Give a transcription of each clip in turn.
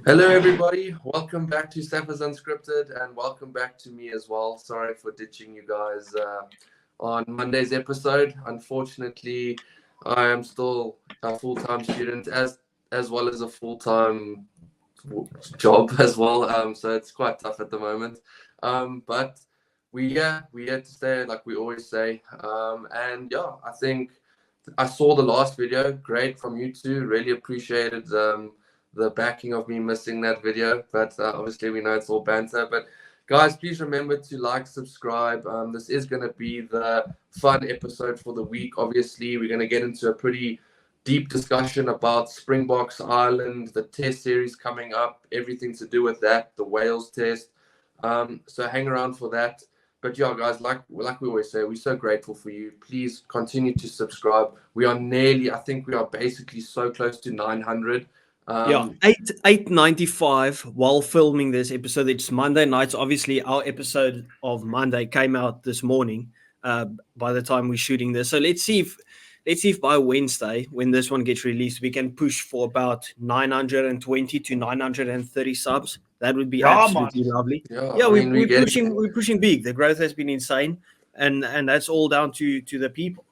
Hello, everybody. Welcome back to Steph's Unscripted, and welcome back to me as well. Sorry for ditching you guys on Monday's episode. Unfortunately, I am still a full-time student as well as a full-time job as well. So it's quite tough at the moment. But we had to stay, like we always say. And yeah, I think I saw the last video. Great from you two. Really appreciated the backing of me missing that video. But obviously, we know it's all banter. But guys, please remember to like, subscribe. This is going to be the fun episode for the week. Obviously, we're going to get into a pretty deep discussion about Springboks Ireland, the test series coming up, everything to do with that, the Wales test. So hang around for that. But yeah, guys, like we always say, we're so grateful for you. Please continue to subscribe. We are I think we are basically so close to 900. Yeah, 895 while filming this episode. It's Monday night. So obviously, our episode of Monday came out this morning. By the time we're shooting this, so let's see if by Wednesday, when this one gets released, we can push for about 920 to 930 subs. That would be absolutely lovely. Yeah, we're pushing big. The growth has been insane, and that's all down to the people.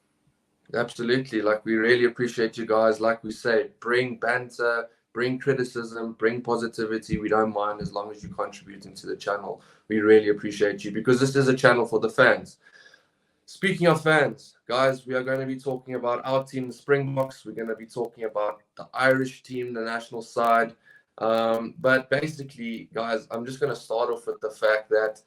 Absolutely. Like, we really appreciate you guys. Like we say, bring banter, bring criticism, bring positivity. We don't mind as long as you're contributing to the channel. We really appreciate you because this is a channel for the fans. Speaking of fans, guys, we are going to be talking about our team, the Springboks. We're going to be talking about the Irish team, the national side. But basically, guys, I'm just going to start off with the fact that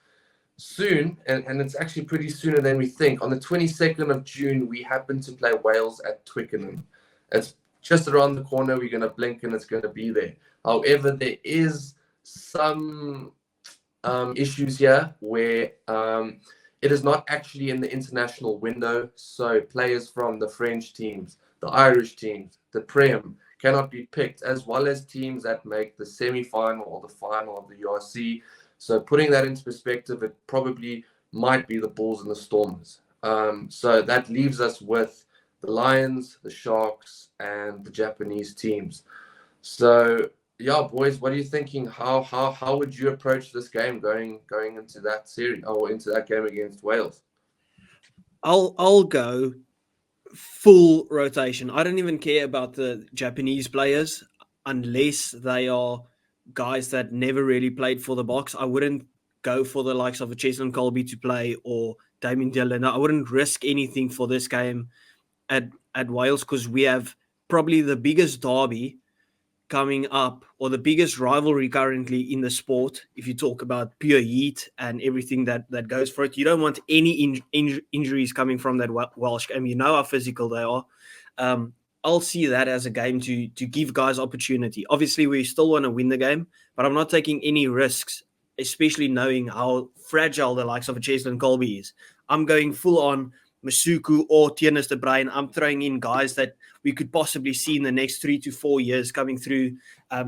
soon, and it's actually pretty sooner than we think, on the 22nd of June, we happen to play Wales at Twickenham. It's just around the corner. We're going to blink and it's going to be there. However, there is some issues here where it is not actually in the international window. So players from the French teams, the Irish teams, the Prem cannot be picked, as well as teams that make the semi-final or the final of the URC. So putting that into perspective, it probably might be the Bulls and the Stormers. So that leaves us with the Lions, the Sharks, and the Japanese teams. So yeah, boys, what are you thinking? How would you approach this game going into that series or into that game against Wales? I'll go full rotation. I don't even care about the Japanese players unless they are guys that never really played for the Boks. I wouldn't go for the likes of a Cheslin Colby to play or Damien Dillon. I wouldn't risk anything for this game at Wales because we have probably the biggest derby coming up, or the biggest rivalry currently in the sport. If you talk about pure heat and everything that goes for it, you don't want any injuries coming from that Welsh game. You know how physical they are. I'll see that as a game to give guys opportunity. Obviously, we still want to win the game, but I'm not taking any risks, especially knowing how fragile the likes of a Cheslin Colby is. I'm going full on Masuku or Tienes de Bruin. I'm throwing in guys that we could possibly see in the next 3 to 4 years coming through,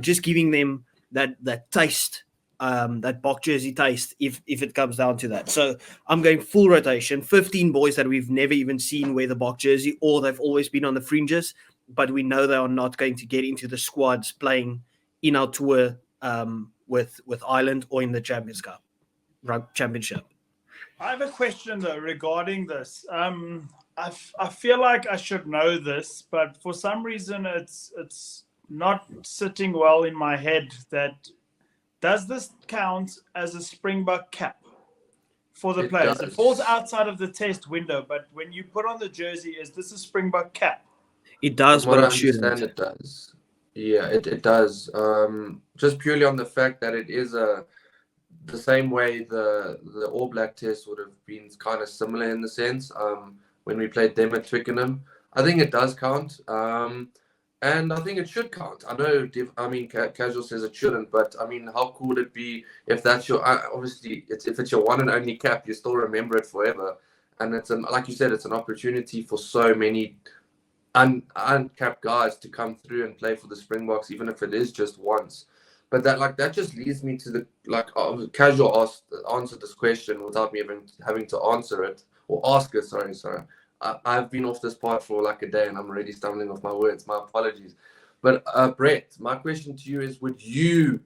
just giving them that taste, that Bok jersey taste, if it comes down to that. So I'm going full rotation, 15 boys that we've never even seen wear the Bok jersey, or they've always been on the fringes, but we know they are not going to get into the squads playing in our tour with Ireland or in the Champions Cup, Championship. I have a question though regarding this. I feel like I should know this, but for some reason it's not sitting well in my head. That does this count as a Springbok cap for the players? It falls outside of the test window, but when you put on the jersey, is this a Springbok cap? It does, but it shouldn't. It does. Yeah, it does. Just purely on the fact that it is the same way the All Black test would have been kind of similar in the sense when we played them at Twickenham. I think it does count, and I think it should count. I know, Casual says it shouldn't, but I mean, how cool would it be if that's your obviously if it's your one and only cap, you still remember it forever, and it's like you said, it's an opportunity for so many uncapped guys to come through and play for the Springboks, even if it is just once. But that just leads me to the Casual answered this question without me even having to answer it or ask it. Sorry. I've been off this part for like a day and I'm already stumbling off my words. My apologies. But Brett, my question to you is: would you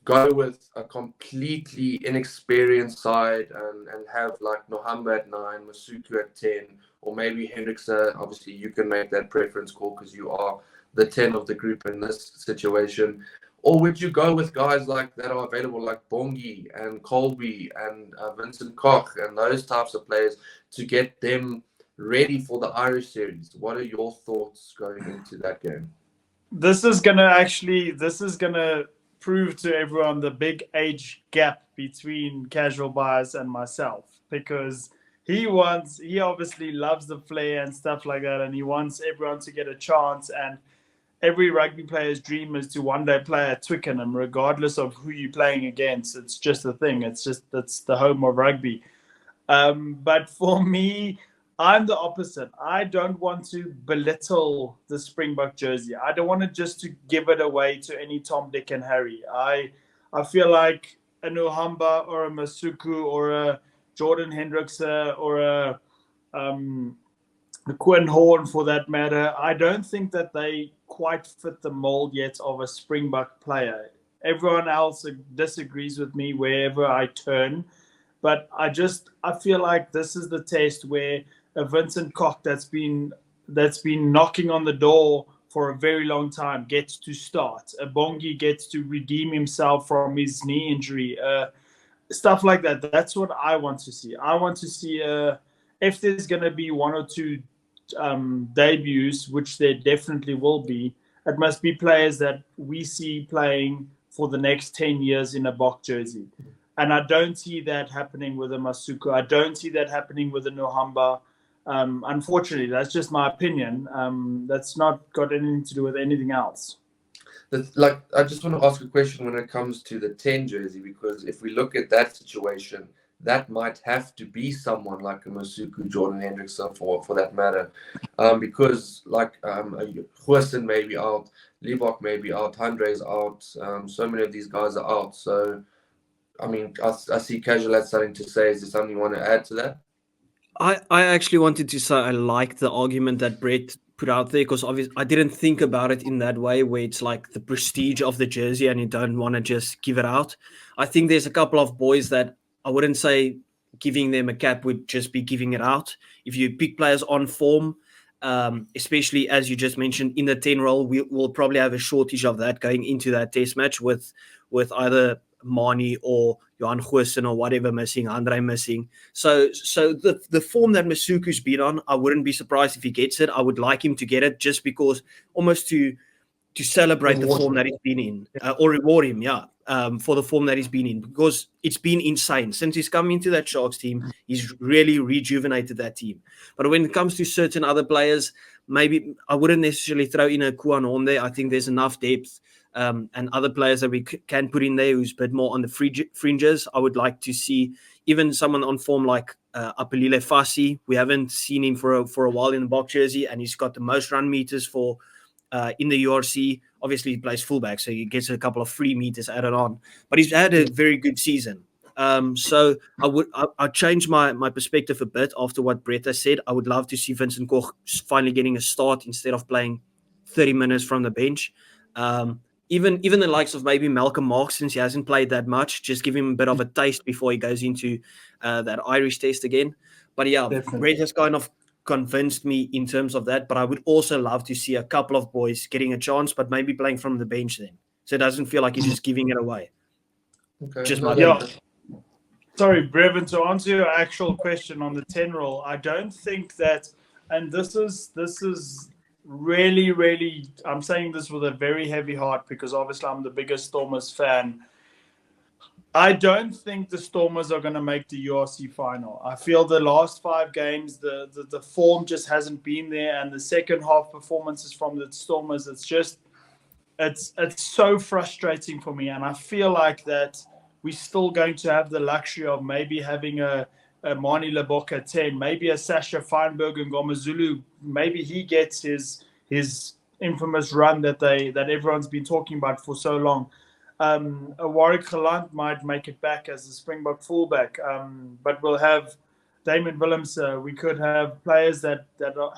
go with a completely inexperienced side and have like Nohamba at 9, Masuku at 10, or maybe Hendrickson? Obviously, you can make that preference call because you are the 10 of the group in this situation. Or would you go with guys like that are available, like Bongi and Colby and Vincent Koch and those types of players, to get them ready for the Irish series? What are your thoughts going into that game? This is gonna prove to everyone the big age gap between casual buyers and myself, because he obviously loves the flair and stuff like that, and he wants everyone to get a chance. And every rugby player's dream is to one day play at Twickenham, regardless of who you're playing against. It's just a thing. That's the home of rugby. But for me, I'm the opposite. I don't want to belittle the Springbok jersey. I don't want to just to give it away to any Tom, Dick, and Harry. I feel like a Nuhamba or a Masuku or a Jordan Hendrickson or a Quinn Horn, for that matter, I don't think that they quite fit the mold yet of a Springbok player. Everyone else disagrees with me wherever I turn. But I feel like this is the test where a Vincent Koch that's been knocking on the door for a very long time gets to start. A Bongi gets to redeem himself from his knee injury. Stuff like that. That's what I want to see. I want to see if there's going to be one or two debuts, which there definitely will be, it must be players that we see playing for the next 10 years in a Bok jersey. And I don't see that happening with a Masuku. I don't see that happening with a Nohamba. Unfortunately, that's just my opinion. That's not got anything to do with anything else. I just want to ask a question when it comes to the 10 jersey, because if we look at that situation, that might have to be someone like a Masuku, Jordan Hendrickson, for that matter. Because like Huissen may be out, Liebach may be out, Handre's out, so many of these guys are out. So, I mean, I see casual lads starting to say, is there something you want to add to that? I actually wanted to say I like the argument that Brett put out there, because obviously I didn't think about it in that way, where it's like the prestige of the jersey and you don't want to just give it out. I think there's a couple of boys that I wouldn't say giving them a cap would just be giving it out. If you pick players on form, especially as you just mentioned in the 10 role, we'll probably have a shortage of that going into that test match with either Mani or Johan Goosen or whatever missing, Andre missing. So the form that Masuku's been on, I wouldn't be surprised if he gets it. I would like him to get it just because, almost to celebrate the form that he's been in, or reward him, for the form that he's been in, because it's been insane. Since he's come into that Sharks team, he's really rejuvenated that team. But when it comes to certain other players, maybe I wouldn't necessarily throw in a Kuan on there. I think there's enough depth and other players that we can put in there who's a bit more on the fringes. I would like to see even someone on form like Apelile Fassi. We haven't seen him for a while in the Bok jersey, and he's got the most run meters for in the URC. Obviously, he plays fullback, so he gets a couple of free meters added on. But he's had a very good season. So I'd change my perspective a bit after what Brett has said. I would love to see Vincent Koch finally getting a start instead of playing 30 minutes from the bench. Even the likes of maybe Malcolm Marx, since he hasn't played that much, just give him a bit of a taste before he goes into that Irish test again. But yeah, definitely. Brett has kind of convinced me in terms of that, but I would also love to see a couple of boys getting a chance, but maybe playing from the bench then, so it doesn't feel like you're just giving it away. Okay. Just my Sorry, Brevin, to answer your actual question on the 10 role, I don't think that, and this is really, I'm saying this with a very heavy heart, because obviously I'm the biggest Stormers fan. I don't think the Stormers are going to make the URC final. I feel the last 5 games, the form just hasn't been there, and the second half performances from the Stormers, it's so frustrating for me. And I feel like that we're still going to have the luxury of maybe having a Mani Leboka at 10, maybe a Sasha Feinberg and Gomazulu. Maybe he gets his infamous run that everyone's been talking about for so long. A Warwick Galant might make it back as a Springbok fullback, but we'll have Damon Willems, we could have players that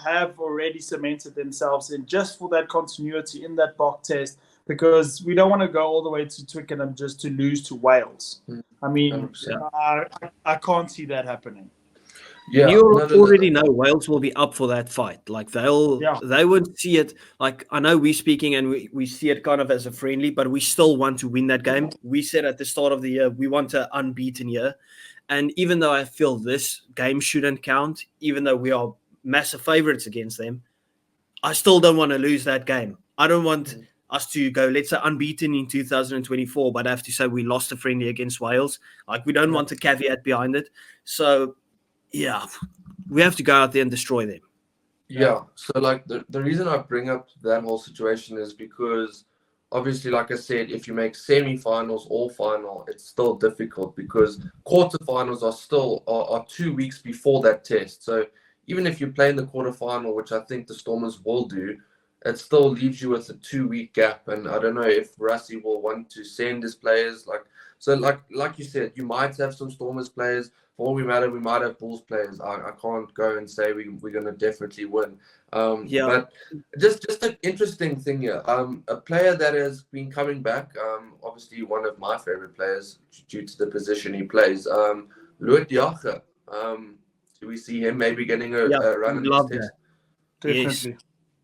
have already cemented themselves in just for that continuity in that Bok test, because we don't want to go all the way to Twickenham just to lose to Wales. I mean, 100%. I can't see that happening. Yeah, You no, already know Wales will be up for that fight. Like they won't see it. Like I know we're speaking and we see it kind of as a friendly, but we still want to win that game. We said at the start of the year we want an unbeaten year, and even though I feel this game shouldn't count, even though we are massive favorites against them, I still don't want to lose that game. I don't want us to go, let's say, unbeaten in 2024, but I have to say we lost a friendly against Wales. Like we don't want a caveat behind it. So. Yeah, we have to go out there and destroy them. Yeah, so like the reason I bring up that whole situation is because obviously, like I said, if you make semi-finals or final, it's still difficult because quarterfinals are still are 2 weeks before that test. So even if you play in the quarterfinal, which I think the Stormers will do, it still leaves you with a 2 week gap. And I don't know if Rassie will want to send his players like you said, you might have some Stormers players. For all we matter, we might have Bulls players. I can't go and say we're going to definitely win. But just an interesting thing here. A player that has been coming back, obviously one of my favorite players due to the position he plays, Louis Diache. Do we see him maybe getting a run in this test? Definitely. Yes.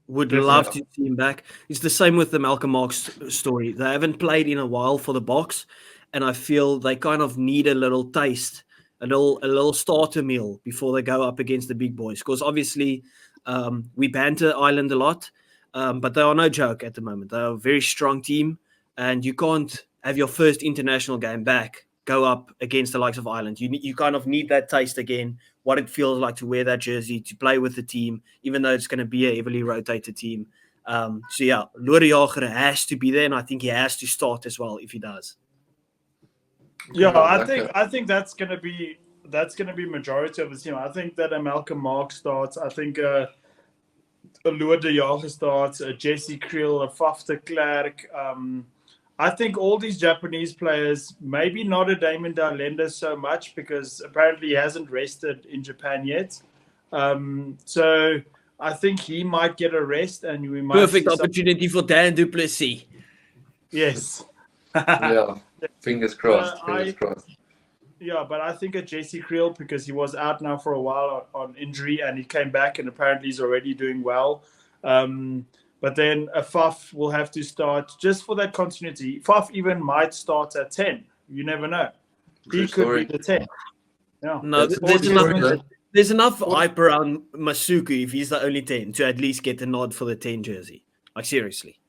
Would love to see him back. It's the same with the Malcolm Marx story. They haven't played in a while for the Boks, and I feel they kind of need a little taste, a little starter meal before they go up against the big boys. Because obviously we banter Ireland a lot, but they are no joke at the moment. They are a very strong team, and you can't have your first international game back go up against the likes of Ireland. You kind of need that taste again, what it feels like to wear that jersey, to play with the team, even though it's going to be a heavily rotated team. So yeah, Louis Diache has to be there, and I think he has to start as well if he does. Yeah, I think that's gonna be majority of the team. I think that a Malcolm Marx starts. I think a Louis Diache starts. A Jesse Creel, a Faf de Klerk. I think all these Japanese players, maybe not a Damon Dalenda so much because apparently he hasn't rested in Japan yet. So I think he might get a rest, and we might perfect opportunity for Dan du Plessis. Yes. Yeah. Fingers crossed. Fingers crossed. Yeah, but I think a Jesse Creel, because he was out now for a while on injury, and he came back, and apparently he's already doing well. But then a Faf will have to start just for that continuity. Faf even might start at 10. You never know. He could be the 10. Yeah. No, there's enough hype around Masuku if he's the only 10 to at least get the nod for the 10 jersey. Like seriously.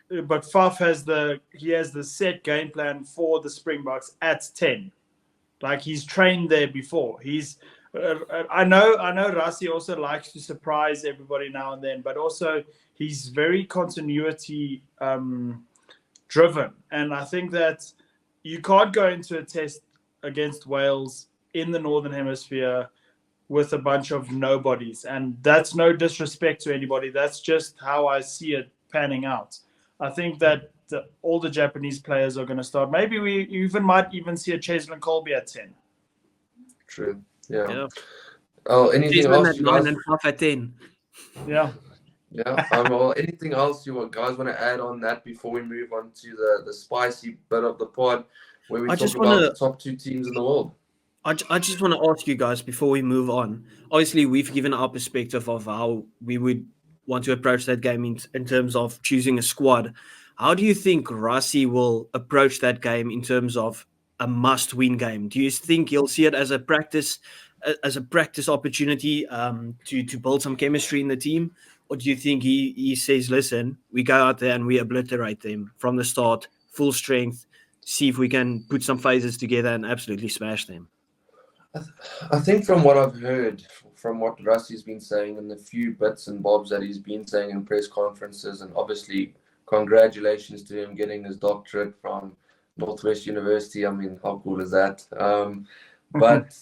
But Faf has the set game plan for the Springboks at 10. Like he's trained there before. I know Rassie also likes to surprise everybody now and then, but also he's very continuity driven. And I think that you can't go into a test against Wales in the Northern Hemisphere with a bunch of nobodies. And that's no disrespect to anybody. That's just how I see it panning out. I think that all the Japanese players are going to start. Maybe we might even see a Cheslin Colby at 10. True. Yeah. Oh, anything else? At 9 and Faf at 10. Yeah. Yeah. Well, anything else you guys want to add on that before we move on to the spicy bit of the pod where we talk about the top 2 teams in the world? I just want to ask you guys before we move on. Obviously, we've given our perspective of how we would want to approach that game in terms of choosing a squad. How do you think Rassie will approach that game in terms of a must-win game? Do you think he'll see it as a practice opportunity to build some chemistry in the team? Or do you think he says, listen, we go out there and we obliterate them from the start, full strength, see if we can put some phases together and absolutely smash them? I think from what I've heard, from what Rassie's been saying and the few bits and bobs that he's been saying in press conferences, and obviously congratulations to him getting his doctorate from Northwest University. I mean, how cool is that? But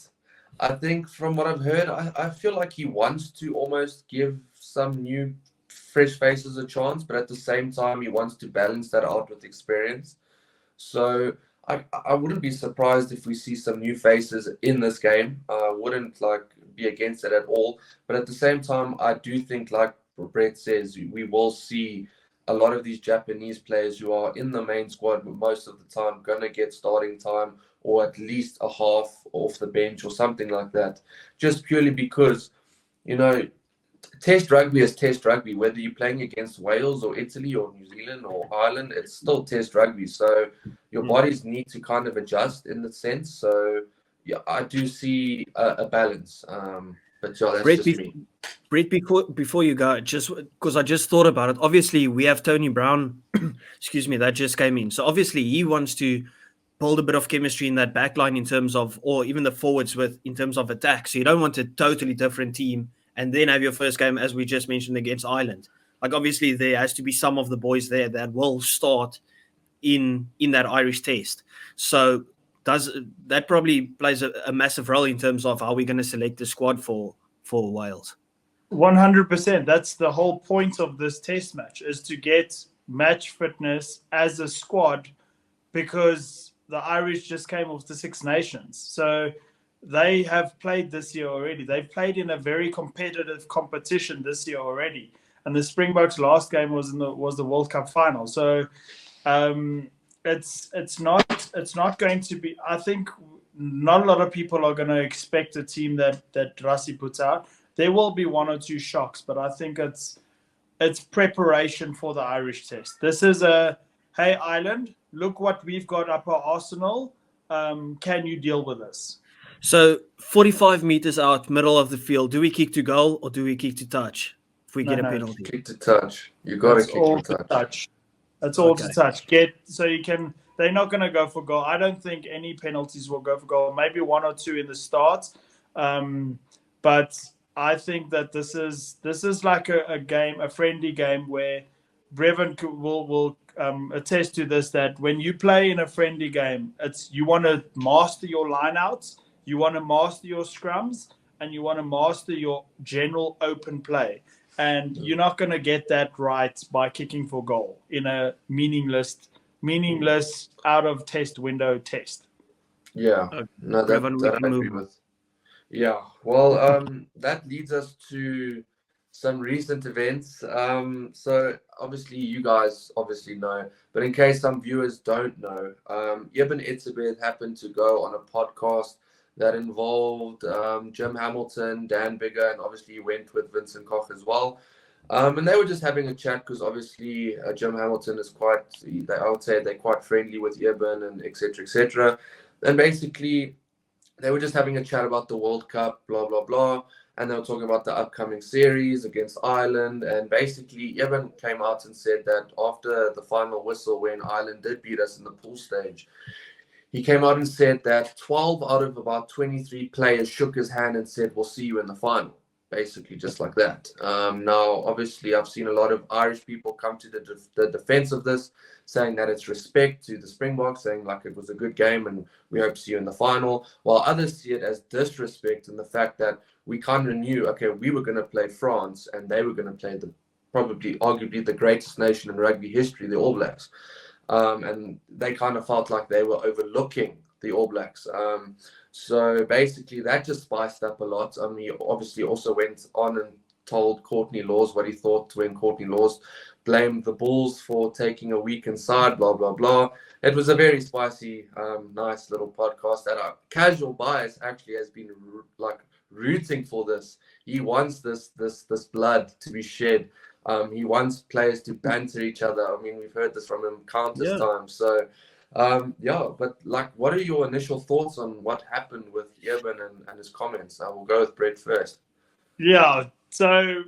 I think from what I've heard, I feel like he wants to almost give some new, fresh faces a chance, but at the same time, he wants to balance that out with experience. So I wouldn't be surprised if we see some new faces in this game. I wouldn't be against it at all. But at the same time, I do think, like Brett says, we will see a lot of these Japanese players who are in the main squad most of the time going to get starting time or at least a half off the bench or something like that. Just purely because, Test rugby is Test rugby. Whether you're playing against Wales or Italy or New Zealand or Ireland, it's still Test rugby. So your bodies need to kind of adjust in the sense. So yeah, I do see a balance. But yeah, that's Brett, just me. Brett, before you go, just because I just thought about it. Obviously, we have Tony Brown, excuse me, that just came in. So obviously, he wants to build a bit of chemistry in that back line in terms of, or even the forwards in terms of attack. So you don't want a totally different team and then have your first game, as we just mentioned, against Ireland. Like, obviously, there has to be some of the boys there that will start in that Irish test. So that probably plays a massive role in terms of how we're going to select the squad for Wales. 100%. That's the whole point of this test match, is to get match fitness as a squad, because the Irish just came off the Six Nations. So they have played this year already. They've played in a very competitive competition this year already. And the Springboks' last game was the World Cup final. So it's not going to be. I think not a lot of people are going to expect a team that Rassie puts out. There will be one or two shocks, but I think it's preparation for the Irish test. This is hey, Ireland, look what we've got up our arsenal. Can you deal with this? So 45 meters out, middle of the field, do we kick to goal or do we kick to touch if we get a penalty? Kick to touch. You got to kick to touch. That's all to touch. They're not going to go for goal. I don't think any penalties will go for goal. Maybe one or two in the start. But I think that this is like a game, a friendly game, where Brevin will attest to this, that when you play in a friendly game, you want to master your lineouts, you want to master your scrums, and you want to master your general open play. And you're not going to get that right by kicking for goal in a meaningless out of test window test. Yeah, no, that I agree with. Yeah, well, that leads us to some recent events. So obviously you guys know, but in case some viewers don't know, Eben Etzebeth happened to go on a podcast that involved Jim Hamilton, Dan Bigger, and obviously he went with Vincent Koch as well. And they were just having a chat because obviously Jim Hamilton is I would say they're quite friendly with Eben and etc. etc. And basically they were just having a chat about the World Cup, blah, blah, blah. And they were talking about the upcoming series against Ireland. And basically, Eben came out and said that after the final whistle, when Ireland did beat us in the pool stage, he came out and said that 12 out of about 23 players shook his hand and said, we'll see you in the final. Basically, just like that. Now, obviously, I've seen a lot of Irish people come to the defense of this, saying that it's respect to the Springboks, saying like it was a good game and we hope to see you in the final, while others see it as disrespect in the fact that we kind of knew, okay, we were going to play France and they were going to play arguably the greatest nation in rugby history, the All Blacks. And they kind of felt like they were overlooking the All Blacks. So basically that just spiced up a lot. He obviously also went on and told Courtney Laws what he thought when Courtney Laws blamed the Bulls for taking a week inside, blah, blah, blah. It was a very spicy, nice little podcast that Casual Bias actually has been rooting for this. He wants this blood to be shed. He wants players to banter each other. I mean, we've heard this from him countless times. So but what are your initial thoughts on what happened with Eben and his comments? I will go with Brett first. Yeah, so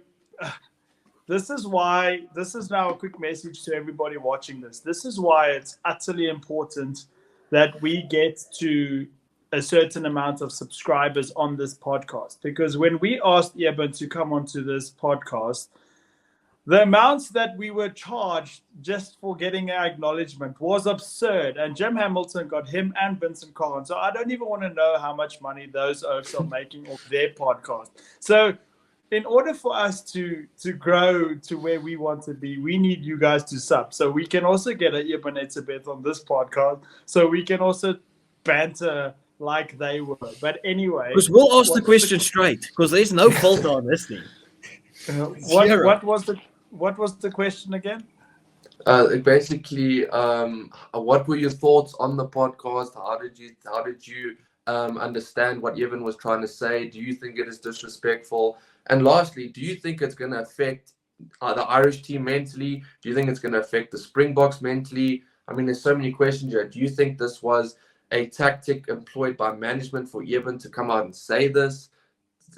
this is now a quick message to everybody watching this. This is why it's utterly important that we get to a certain amount of subscribers on this podcast, because when we asked Eben to come onto this podcast, the amounts that we were charged just for getting our acknowledgement was absurd. And Jim Hamilton got him and Vincent Collins. So I don't even want to know how much money those oaks are making off their podcast. So in order for us to grow to where we want to be, we need you guys to sub. So we can also get a Ibanez on this podcast. So we can also banter like they were. But anyway, Because we'll ask the question straight, because there's no filter on this thing. What was the question again? Basically, what were your thoughts on the podcast? How did you understand what Evan was trying to say? Do you think it is disrespectful? And lastly, do you think it's going to affect the Irish team mentally? Do you think it's going to affect the Springboks mentally? I mean, there's so many questions here. Do you think this was a tactic employed by management for Evan to come out and say this?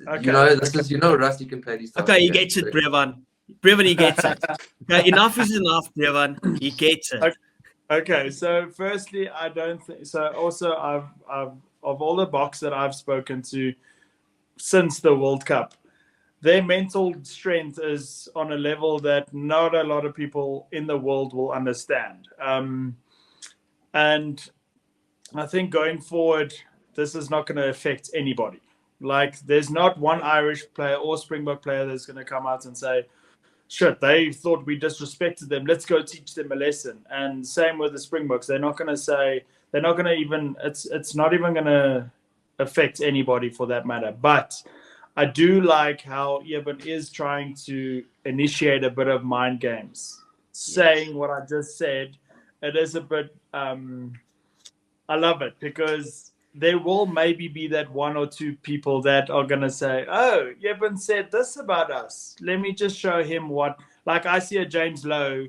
Okay. This is, Rusty can play these stuff. Okay, he gets it, Brevan. Brevan, he gets it. Okay, enough is enough, Brevan. He gets it. Okay, so firstly, I don't think so. Also, I've of all the Boks that I've spoken to since the World Cup, their mental strength is on a level that not a lot of people in the world will understand. And I think going forward, this is not going to affect anybody. Like, there's not one Irish player or Springbok player that's going to come out and say, shit, they thought we disrespected them. Let's go teach them a lesson. And same with the Springboks. They're not going to say, they're not going to even, it's not even going to affect anybody for that matter. But I do like how Evan is trying to initiate a bit of mind games. Saying what I just said, it is a bit, I love it, because there will maybe be that one or two people that are going to say, oh, Evan said this about us. Let me just show him what, like I see a James Lowe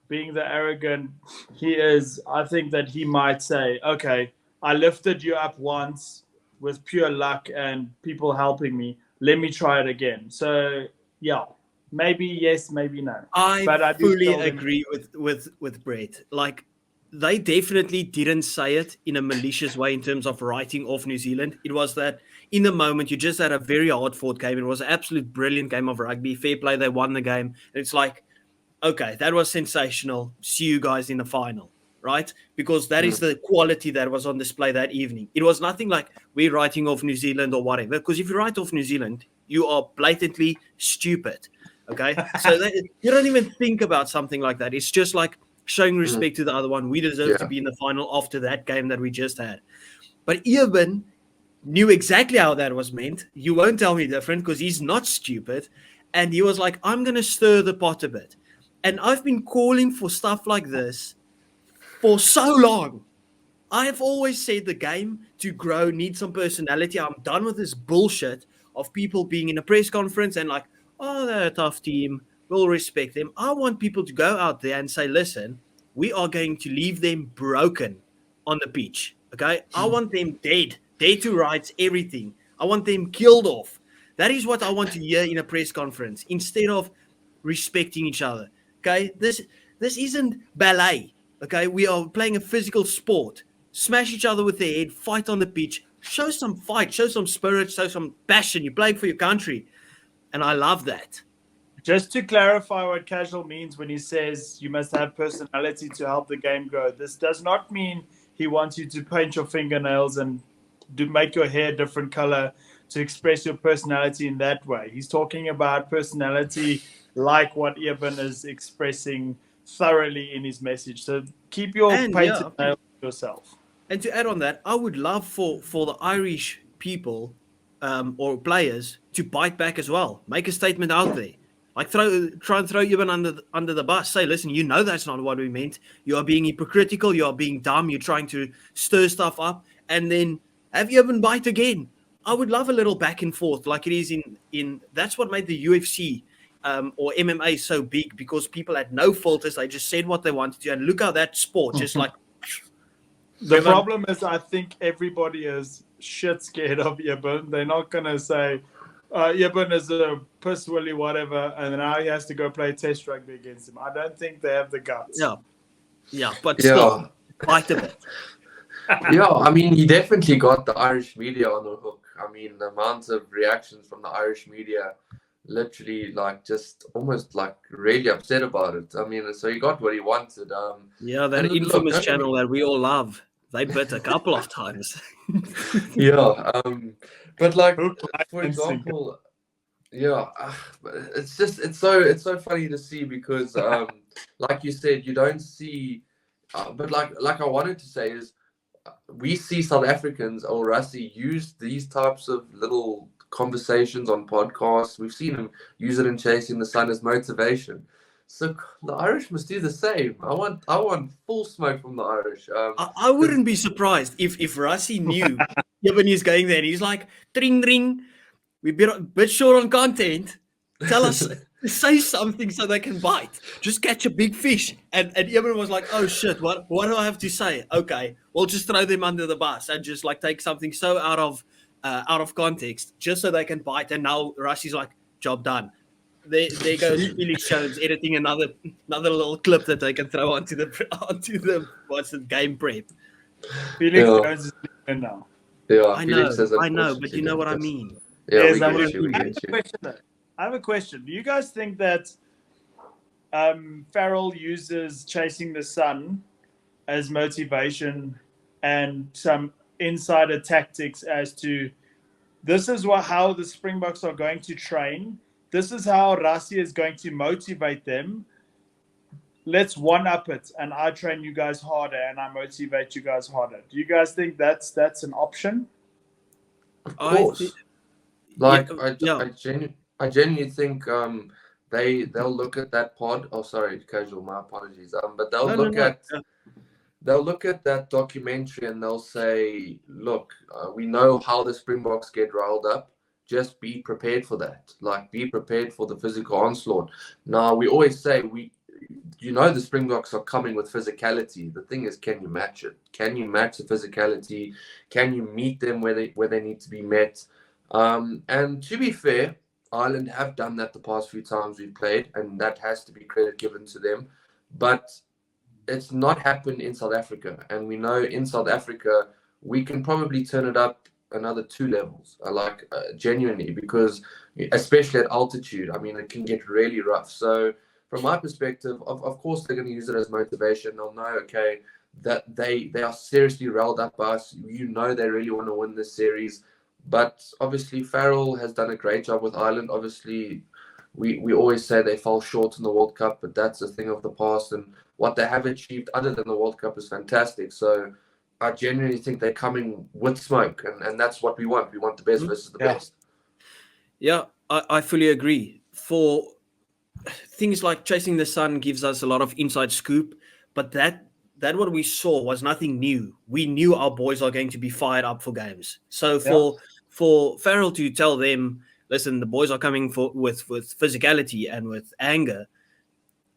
being the arrogant he is. I think that he might say, okay, I lifted you up once with pure luck and people helping me. Let me try it again. So, yeah, maybe yes, maybe no. I fully agree with Brett. Like, they definitely didn't say it in a malicious way in terms of writing off New Zealand. It was that in the moment, you just had a very hard-fought game. It was an absolute brilliant game of rugby. Fair play, they won the game. And it's like, okay, that was sensational. See you guys in the final, right? Because that is the quality that was on display that evening. It was nothing like we're writing off New Zealand or whatever. Because if you write off New Zealand, you are blatantly stupid, okay? So you don't even think about something like that. It's just like, showing respect to the other one. We deserve to be in the final after that game that we just had. But Evan knew exactly how that was meant. You won't tell me different because he's not stupid. And he was like, I'm going to stir the pot a bit. And I've been calling for stuff like this for so long. I've always said the game to grow needs some personality. I'm done with this bullshit of people being in a press conference and like, oh, they're a tough team. We'll respect them. I want people to go out there and say, listen, we are going to leave them broken on the pitch. Okay? I want them dead to rights, everything. I want them killed off. That is what I want to hear in a press conference instead of respecting each other. Okay? This isn't ballet. Okay? We are playing a physical sport. Smash each other with the head, fight on the pitch, show some fight, show some spirit, show some passion. You're playing for your country. And I love that. Just to clarify what Casual means when he says you must have personality to help the game grow, this does not mean he wants you to paint your fingernails and make your hair a different color to express your personality in that way. He's talking about personality like what Evan is expressing thoroughly in his message. So keep your painted nails yourself. And to add on that, I would love for the Irish people or players to bite back as well. Make a statement out there. Like try and throw Evan under the bus. Say, listen, you know that's not what we meant. You are being hypocritical. You are being dumb. You're trying to stir stuff up, and then have Evan bite again. I would love a little back and forth, like it is in. That's what made the UFC or MMA so big, because people had no filters. They just said what they wanted to, and look how that sport just like. The problem is, I think everybody is shit scared of Evan. They're not gonna say. Evan is a piss willy, whatever, and now he has to go play test rugby against him. I don't think they have the guts. Yeah, but still, fight a bit. Yeah, I mean, he definitely got the Irish media on the hook. I mean, the amount of reactions from the Irish media, literally, like, just almost like really upset about it. I mean, so he got what he wanted. That infamous channel that we all love. They bit a couple of times. Yeah. But like, for example, Yeah, but it's so funny to see because like you said, you don't see, but like I wanted to say is we see South Africans or Rassie use these types of little conversations on podcasts. We've seen him use it in Chasing the Sun as motivation. So the Irish must do the same. I want full smoke from the Irish. I wouldn't be surprised if Rassie knew when he's going there and he's like, ring, ring, we're a bit short on content. Tell us, say something so they can bite. Just catch a big fish. And everyone was like, oh shit, what do I have to say? Okay, we'll just throw them under the bus and just like take something so out of context just so they can bite. And now Rassie's like, job done. There goes Felix Jones editing another little clip that they can throw onto the what's it, game prep. Felix Jones is leaving now. Yeah, I know, but you know what I mean. Yeah, Yes, we get you. We I have get a you. question though. I have a question. Do you guys think that Farrell uses Chasing the Sun as motivation and some insider tactics as to this is how the Springboks are going to train? This is how Rassie is going to motivate them. Let's one-up it, and I train you guys harder, and I motivate you guys harder. Do you guys think that's an option? Of course. I genuinely think they'll look at that pod. Oh, sorry, casual. My apologies. But they'll look at that documentary and they'll say, look, we know how the Springboks get riled up. Just be prepared for that. Like, be prepared for the physical onslaught. Now, we always say the Springboks are coming with physicality. The thing is, can you match it? Can you match the physicality? Can you meet them where they need to be met? And to be fair, Ireland have done that the past few times we've played, and that has to be credit given to them. But it's not happened in South Africa, and we know in South Africa we can probably turn it up another 2 levels, genuinely, because especially at altitude, I mean, it can get really rough. So from my perspective, of course they're going to use it as motivation. They'll know, okay, that they are seriously riled up by us. They really want to win this series. But obviously Farrell has done a great job with Ireland. Obviously, we always say they fell short in the World Cup, but that's a thing of the past. And what they have achieved other than the World Cup is fantastic. So I genuinely think they're coming with smoke, and that's what we want. We want the best versus the best. Yeah, I fully agree. For things like Chasing the Sun gives us a lot of inside scoop, but that what we saw was nothing new. We knew our boys are going to be fired up for games. So for Farrell to tell them, listen, the boys are coming with physicality and with anger,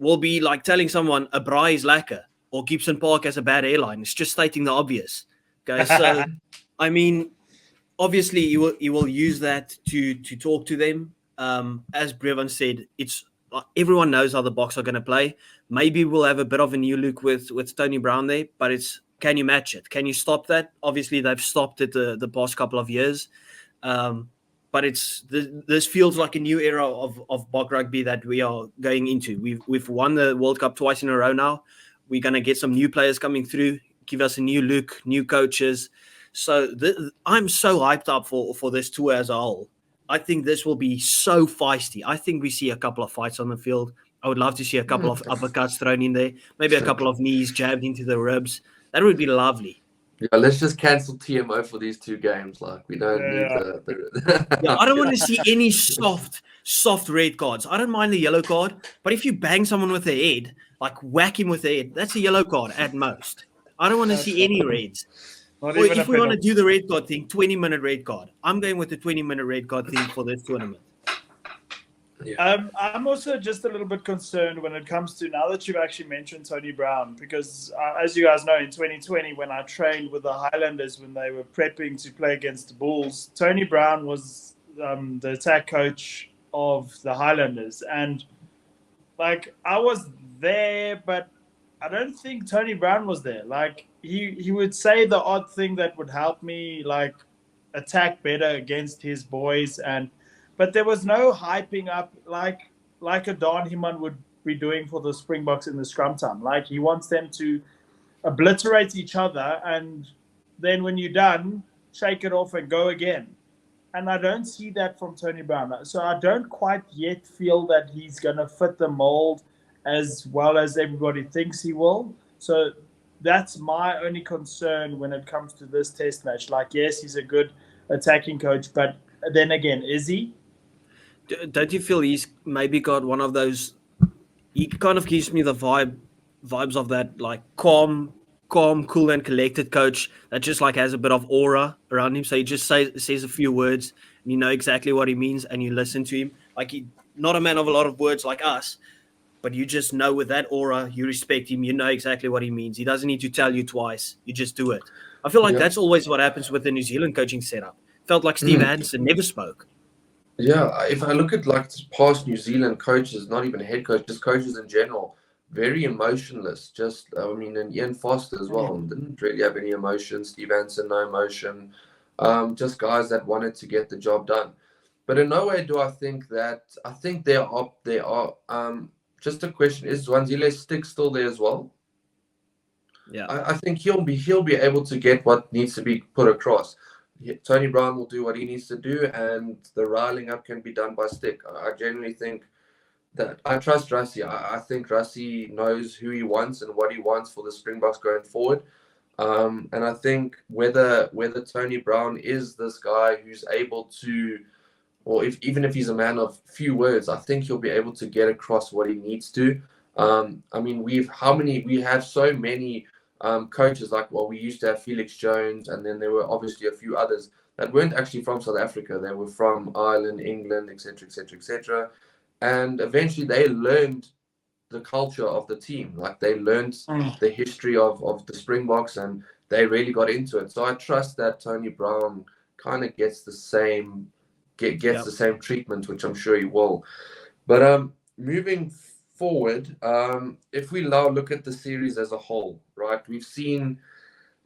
will be like telling someone a Braai is lekker or Gibson Park has a bad airline. It's just stating the obvious. Okay, so I mean, obviously he will use that to talk to them. As Brevin said, it's everyone knows how the Boks are going to play. Maybe we'll have a bit of a new look with Tony Brown there, but it's, can you match it? Can you stop that? Obviously they've stopped it the past couple of years. But this feels like a new era of Bok rugby that we are going into. We've won the World Cup twice in a row now. We're going to get some new players coming through, give us a new look, new coaches. So I'm so hyped up for this tour as a whole. I think this will be so feisty. I think we see a couple of fights on the field. I would love to see a couple of uppercuts thrown in there, maybe a couple of knees jabbed into the ribs. That would be lovely. Yeah, let's just cancel TMO for these 2 games. Like, we don't need the Yeah, I don't want to see any soft red cards. I don't mind the yellow card, but if you bang someone with the head, like whack him with the head, that's a yellow card at most. I don't want to see any reds. Or if we want to do the red card thing, 20-minute red card. I'm going with the 20-minute red card thing for this tournament. Yeah. I'm also just a little bit concerned when it comes to, now that you've actually mentioned Tony Brown, because as you guys know, in 2020, when I trained with the Highlanders, when they were prepping to play against the Bulls, Tony Brown was the attack coach of the Highlanders. And like, I was there, but I don't think Tony Brown was there. Like, he would say the odd thing that would help me like attack better against his boys, but there was no hyping up like a Don Himan would be doing for the Springboks in the scrum time. Like, he wants them to obliterate each other, and then when you're done, shake it off and go again. and I don't see that from Tony Brown. So I don't quite yet feel that he's going to fit the mold as well as everybody thinks he will. So that's my only concern when it comes to this test match. Like, yes, he's a good attacking coach, but then again, is he? Don't you feel he's maybe got one of those? He kind of gives me the vibes of that like calm, cool, and collected coach that just like has a bit of aura around him. So he just says a few words, and you know exactly what he means, and you listen to him. Like he, not a man of a lot of words like us, but you just know with that aura, you respect him. You know exactly what he means. He doesn't need to tell you twice. You just do it. I feel like that's always what happens with the New Zealand coaching setup. Felt like Steve Anderson never spoke. Yeah, if I look at like past New Zealand coaches, not even head coach, just coaches in general, very emotionless. Just, I mean, and Ian Foster as well didn't really have any emotion. Steve Anderson, no emotion. Just guys that wanted to get the job done. But in no way do I think that. I think there are. Just a question: is Zwanzile's stick still there as well? Yeah, I think he'll be able to get what needs to be put across. Tony Brown will do what he needs to do, and the riling up can be done by stick. I genuinely think that I trust Rassie. I think Rassie knows who he wants and what he wants for the Springboks going forward. And I think whether Tony Brown is this guy who's able to, or even if he's a man of few words, I think he'll be able to get across what he needs to. I mean, we have so many coaches, like, well, we used to have Felix Jones, and then there were obviously a few others that weren't actually from South Africa. They were from Ireland, England, etc., etc., etc. And eventually they learned the culture of the team. Like, they learned the history of the Springboks, and they really got into it. So I trust that Tony Brown kind of gets the same the same treatment, which I'm sure he will. But moving forward, if we now look at the series as a whole, right? We've seen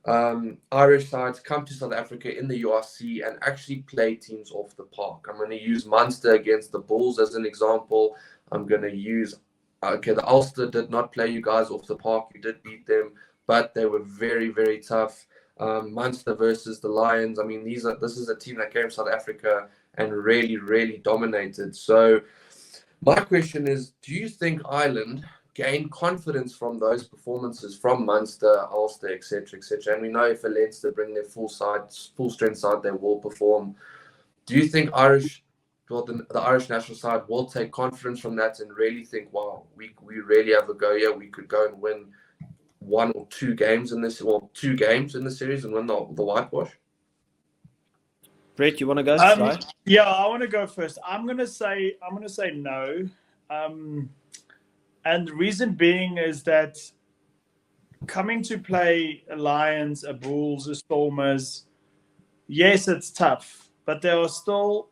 Irish sides come to South Africa in the URC and actually play teams off the park. I'm going to use Munster against the Bulls as an example. I'm going to use, the Ulster did not play you guys off the park. You did beat them, but they were very, very tough. Munster versus the Lions. I mean, this is a team that came to South Africa and really, really dominated. So my question is, do you think Ireland gained confidence from those performances from Munster, Ulster, etc., etc.? And we know if Leinster bring their full strength side, they will perform. Do you think the Irish national side will take confidence from that and really think, wow, we really have a go here. We could go and win 1 or 2 games in this, or 2 games in the series and win the whitewash? Brett, you want to go? Yeah, I want to go first. I'm gonna say no. And the reason being is that coming to play a Lions, a Bulls, a Stormers, yes, it's tough, but they are still.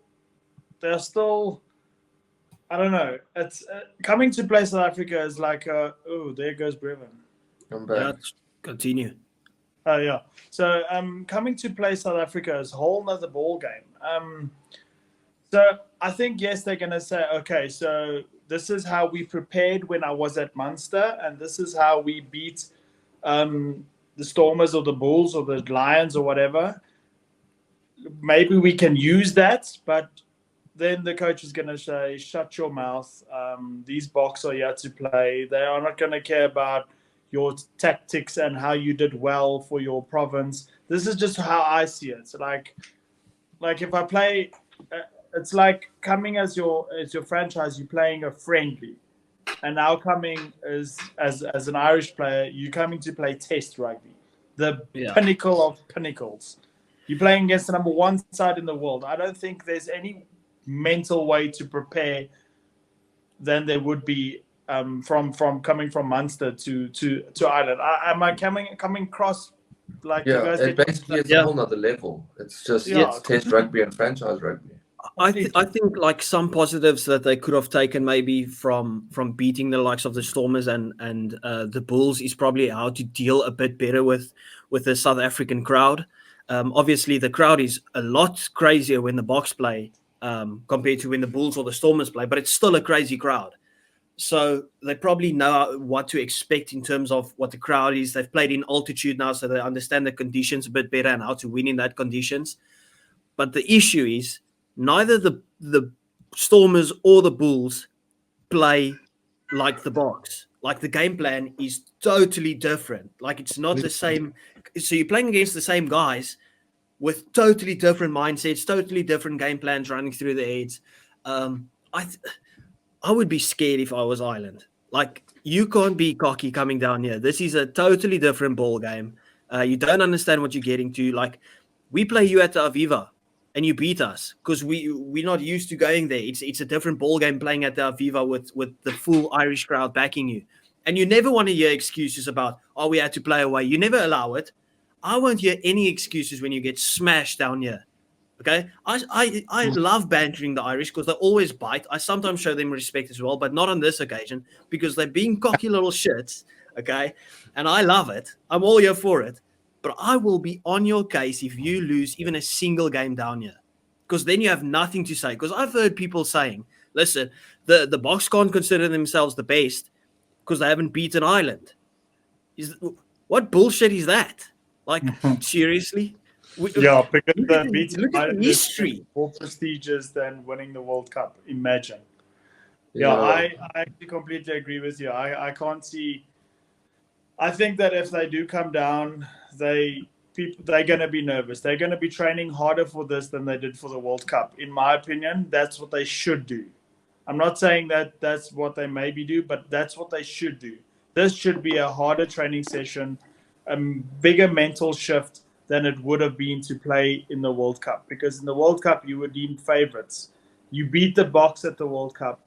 I don't know. It's coming to play South Africa is like, there goes Brevin. I'm back. Yeah, continue. Oh yeah. So coming to play South Africa is a whole nother ball game. So I think yes, they're gonna say, okay, so this is how we prepared when I was at Munster, and this is how we beat the Stormers or the Bulls or the Lions or whatever. Maybe we can use that, but then the coach is going to say, shut your mouth. These Boks are here to play. They are not going to care about your tactics and how you did well for your province. This is just how I see it. So like if I play, it's like coming as your franchise, you're playing a friendly. And now coming as an Irish player, you're coming to play test rugby, the pinnacle of pinnacles. You're playing against the number 1 side in the world. I don't think there's any mental way to prepare than there would be from coming from Munster to Ireland. Am I coming across like you guys? It's a whole nother level. It's just it's test rugby and franchise rugby. I think like some positives that they could have taken maybe from beating the likes of the Stormers and the Bulls is probably how to deal a bit better with the South African crowd. Obviously, the crowd is a lot crazier when the Boks play compared to when the Bulls or the Stormers play, but it's still a crazy crowd. So they probably know what to expect in terms of what the crowd is. They've played in altitude now, so they understand the conditions a bit better and how to win in that conditions. But the issue is neither the Stormers or the Bulls play like the Boks. Like the game plan is totally different. Like it's not the same. So you're playing against the same guys with totally different mindsets, totally different game plans running through their heads. I would be scared if I was Ireland. Like you can't be cocky coming down here. This is a totally different ball game. You don't understand what you're getting to. Like we play you at the Aviva and you beat us because we're not used to going there. It's a different ball game playing at the Aviva with the full Irish crowd backing you. And you never want to hear excuses about, oh, we had to play away. You never allow it. I won't hear any excuses when you get smashed down here. Okay? I love bantering the Irish because they always bite. I sometimes show them respect as well, but not on this occasion because they're being cocky little shits. Okay? And I love it. I'm all here for it. But I will be on your case if you lose even a single game down here. Because then you have nothing to say. Because I've heard people saying, listen, the Boks can't consider themselves the best because they haven't beaten Ireland. What bullshit is that? Like, seriously? Because the beating look at Ireland history. is more prestigious than winning the World Cup. Imagine. Yeah, I actually completely agree with you. I can't see. I think that if they do come down, they're going to be nervous. They're going to be training harder for this than they did for the World Cup. In my opinion, that's what they should do. I'm not saying that that's what they maybe do, but that's what they should do. This should be a harder training session, a bigger mental shift than it would have been to play in the World Cup. Because in the World Cup, you were deemed favorites. You beat the Boks at the World Cup.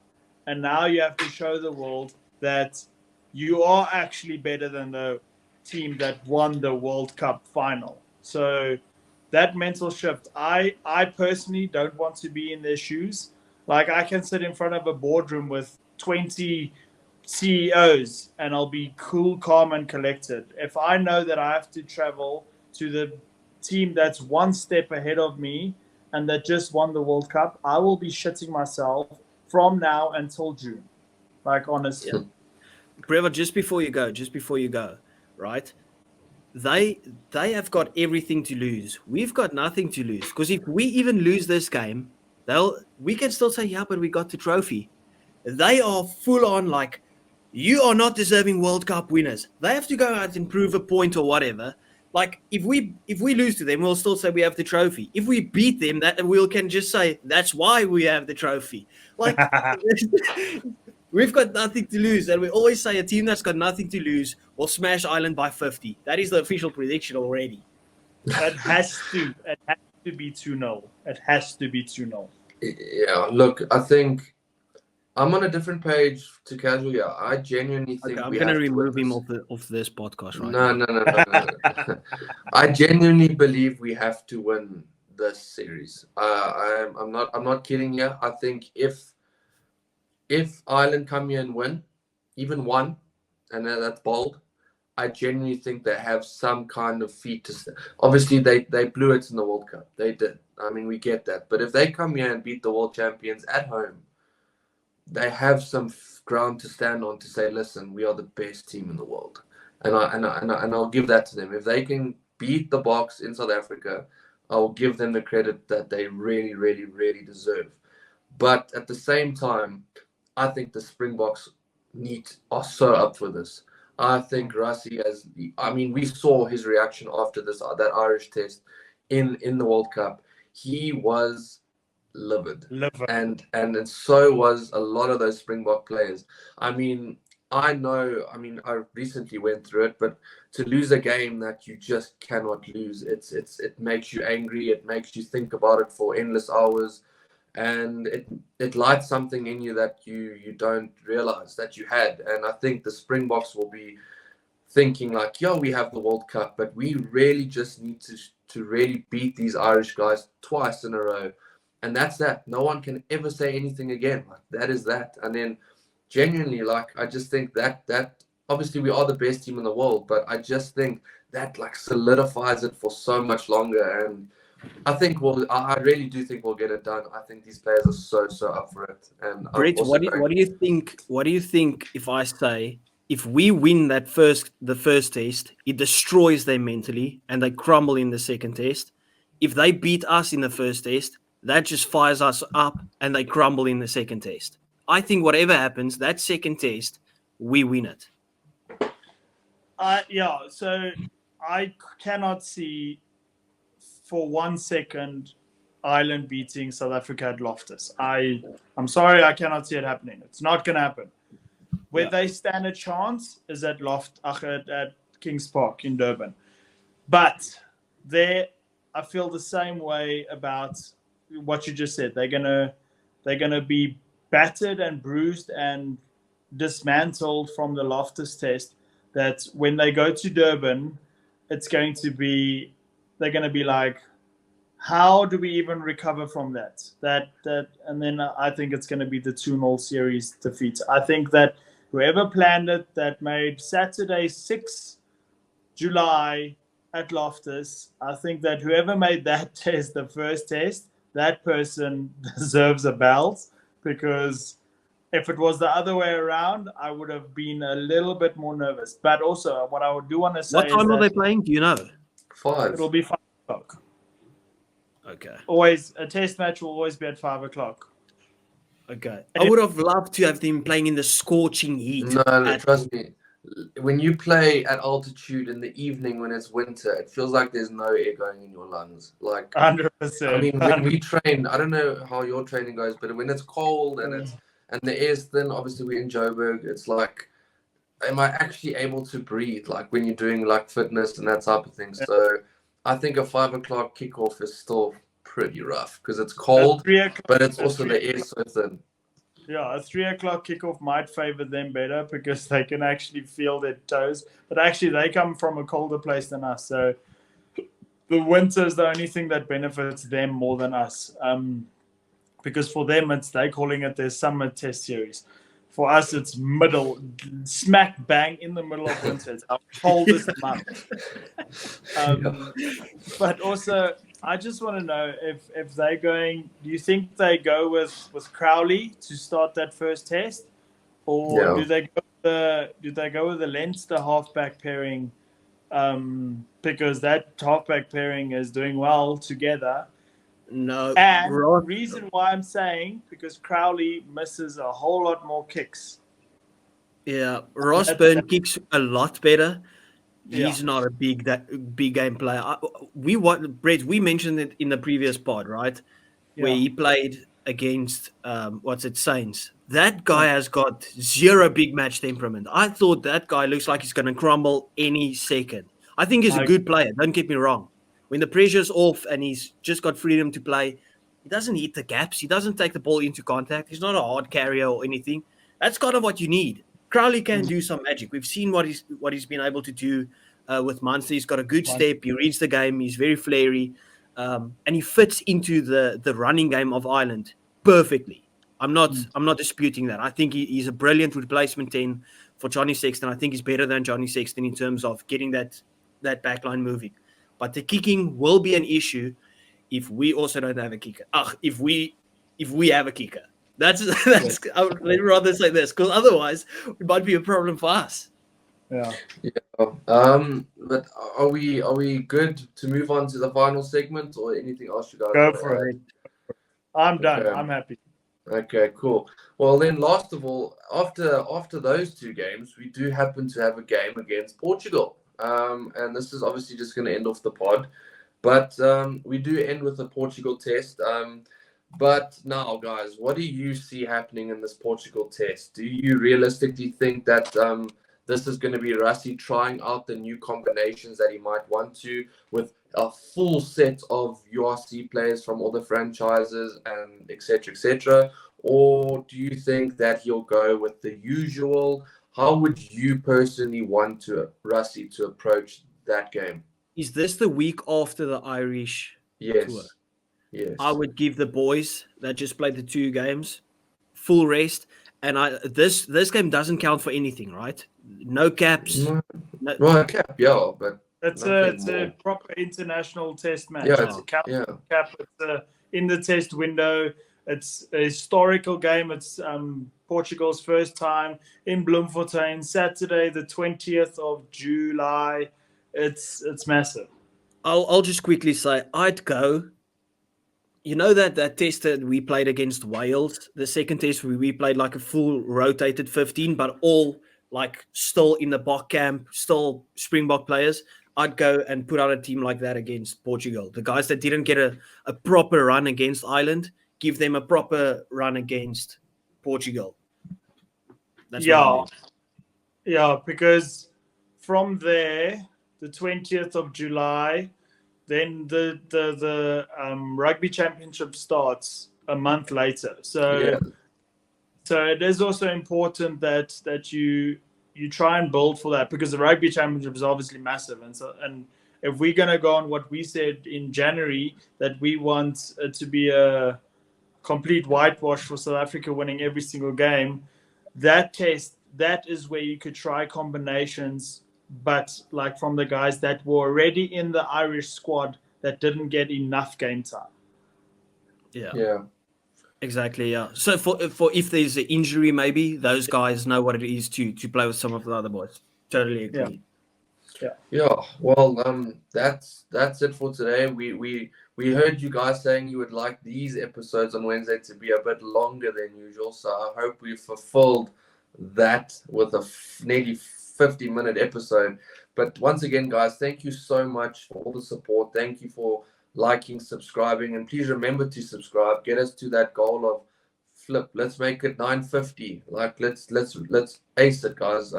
And now you have to show the world that you are actually better than the team that won the World Cup final. So that mental shift, I personally don't want to be in their shoes. Like I can sit in front of a boardroom with 20 CEOs and I'll be cool, calm, and collected. If I know that I have to travel to the team that's one step ahead of me and that just won the World Cup, I will be shitting myself from now until June. Like, honestly. Yeah. Trevor, just before you go, right? They have got everything to lose. We've got nothing to lose. Because if we even lose this game, we can still say, yeah, but we got the trophy. They are full on like, you are not deserving World Cup winners. They have to go out and prove a point or whatever. Like if we lose to them, we'll still say we have the trophy. If we beat them, that we can just say that's why we have the trophy. Like we've got nothing to lose, and we always say a team that's got nothing to lose will smash Ireland by 50. That is the official prediction already. It has to be 2-0. It has to be 2-0. Yeah, look, I think I'm on a different page to Casual. Yeah, I genuinely think I'm going to remove him off this podcast right now. No. I genuinely believe we have to win this series. I'm not kidding you. I think if Ireland come here and win, even one, and that's bold, I genuinely think they have some kind of feat to. Obviously, they blew it in the World Cup. They did. I mean, we get that. But if they come here and beat the world champions at home, they have some ground to stand on to say, listen, we are the best team in the world. And I'll give that to them. If they can beat the Boks in South Africa, I will give them the credit that they really, really, really deserve. But at the same time, I think the Springboks are so up for this. I think Rassie we saw his reaction after that Irish test in the World Cup. He was livid. And so was a lot of those Springbok players. I recently went through it, but to lose a game that you just cannot lose, it makes you angry. It makes you think about it for endless hours, and it lights something in you that you don't realize that you had. And I think the Springboks will be thinking like, yo, we have the World Cup, but we really just need to really beat these Irish guys twice in a row. And that's that. No one can ever say anything again. Like, that is that. And then genuinely, like, I just think that obviously we are the best team in the world, but I just think that like solidifies it for so much longer. And I think I really do think we'll get it done. I think these players are so up for it. And Brett, what do you think? What do you think if I say if we win the first test, it destroys them mentally and they crumble in the second test? If they beat us in the first test, that just fires us up and they crumble in the second test. I think whatever happens, that second test, we win it. So I cannot see for 1 second Ireland beating South Africa at Loftus. I'm sorry, I cannot see it happening. It's not going to happen. Where they stand a chance is at at Kings Park in Durban. But there, I feel the same way about what you just said. They're gonna be battered and bruised and dismantled from the Loftus test. That when they go to Durban, they're going to be like, how do we even recover from that? And then I think it's going to be the 2-0 series defeat. I think that whoever planned it, that made Saturday 6 July at Loftus, I think that whoever made that test, the first test, that person deserves a belt, because if it was the other way around, I would have been a little bit more nervous. But also, what I do want to say What time is are they playing? Do you know? 5. It'll be 5 o'clock. Okay. Always, a test match will always be at 5 o'clock. Okay. I would have loved to have them playing in the scorching heat. No, trust me. When you play at altitude in the evening when it's winter, it feels like there's no air going in your lungs. Like 100%. I mean, when we train, I don't know how your training goes, but when it's cold and the air's thin, obviously we're in Joburg, it's like, am I actually able to breathe? Like when you're doing like fitness and that type of thing. So I think a 5 o'clock kickoff is still pretty rough because it's cold, but it's also the air so thin. Yeah, a 3 o'clock kickoff might favor them better because they can actually feel their toes. But actually, they come from a colder place than us. So the winter is the only thing that benefits them more than us. Because for them, they're calling it their summer test series. For us, it's smack bang in the middle of winter. It's our coldest month. But also, I just want to know if they're going. Do you think they go with Crowley to start that first test, or do they go with the Leinster halfback pairing? Because that halfback pairing is doing well together. No, and the reason why I'm saying, because Crowley misses a whole lot more kicks. Yeah, Ross Byrne kicks a lot better. He's not a big game player. Brett, we mentioned it in the previous pod, right? Where he played against Saints. That guy has got zero big match temperament. I thought that guy looks like he's going to crumble any second. I think he's a good player. Don't get me wrong. When the pressure's off and he's just got freedom to play, he doesn't hit the gaps. He doesn't take the ball into contact. He's not a hard carrier or anything. That's kind of what you need. Crowley can do some magic. We've seen what he's been able to do with Munster. He's got a good step. He reads the game. He's very flary. And he fits into the running game of Ireland perfectly. I'm not disputing that. I think he's a brilliant replacement 10 for Johnny Sexton. I think he's better than Johnny Sexton in terms of getting that backline moving. But the kicking will be an issue if we also don't have a kicker. If we have a kicker. That's I would rather say this, because otherwise it might be a problem for us. Yeah. But are we good to move on to the final segment, or anything else you guys go for it? I'm done. I'm happy. Okay, cool. Well then, last of all, after those 2 games, we do happen to have a game against Portugal. And this is obviously just going to end off the pod, but we do end with the Portugal test. But now, guys, what do you see happening in this Portugal test? Do you realistically think that this is going to be Rassie trying out the new combinations that he might want to, with a full set of URC players from all the franchises and etc., or do you think that he'll go with the usual? How would you personally want Rassie to approach that game? Is this the week after the Irish tour? Yes. I would give the boys that just played the 2 games full rest, and this game doesn't count for anything, right? No caps. No cap, but it's a proper international test match. Yeah, it's a cap. It's in the test window. It's a historical game. It's Portugal's first time in Bloemfontein, Saturday, the 20th of July. It's massive. I'll just quickly say I'd go You know that test that we played against Wales, the second test where we played like a full rotated 15, but all like still in the Bok camp, still Springbok players. I'd go and put out a team like that against Portugal. The guys that didn't get a proper run against Ireland, give them a proper run against Portugal. That's what I do. Yeah, because from there, the 20th of July, then the rugby championship starts a month later. So it is also important that you try and build for that, because the rugby championship is obviously massive, and if we're gonna go on what we said in January, that we want it to be a complete whitewash for South Africa winning every single game, that is where you could try combinations, but like from the guys that were already in the Irish squad that didn't get enough game time. Yeah. Exactly, yeah. So for if there's an injury, maybe those guys know what it is to play with some of the other boys. Totally agree. Yeah. Well, that's it for today. We heard you guys saying you would like these episodes on Wednesday to be a bit longer than usual. So I hope we fulfilled that with a nearly 50-minute episode. But once again, guys, thank you so much for all the support. Thank you for liking, subscribing, and please remember to subscribe. Get us to that goal of let's make it 950. Like let's ace it, guys.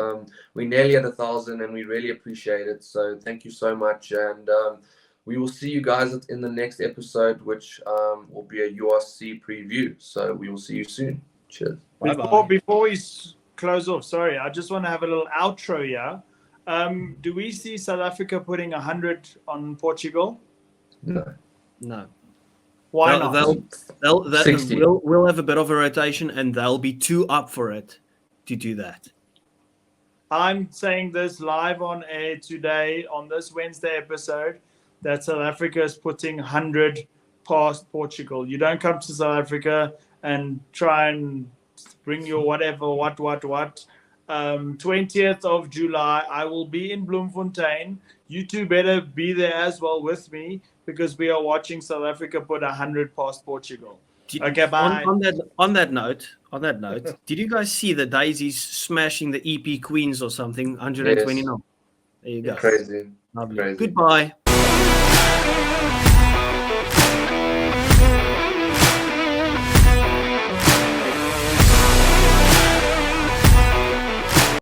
We nearly at 1,000 and we really appreciate it. So thank you so much, and we will see you guys in the next episode, which will be a URC preview. So we will see you soon. Cheers. Before we close off, sorry, I just want to have a little outro here. Do we see South Africa putting 100 on Portugal? No. Why not? We'll have a bit of a rotation, and they'll be too up for it to do that. I'm saying this live on air today on this Wednesday episode, that South Africa is putting 100 past Portugal. You don't come to South Africa and try and bring your whatever, what. 20th of July, I will be in Bloemfontein. You two better be there as well with me, because we are watching South Africa put 100 past Portugal. Okay, bye. On that note, did you guys see the Daisies smashing the EP Queens or something? 129. There you go. Crazy. Lovely. Crazy. Goodbye.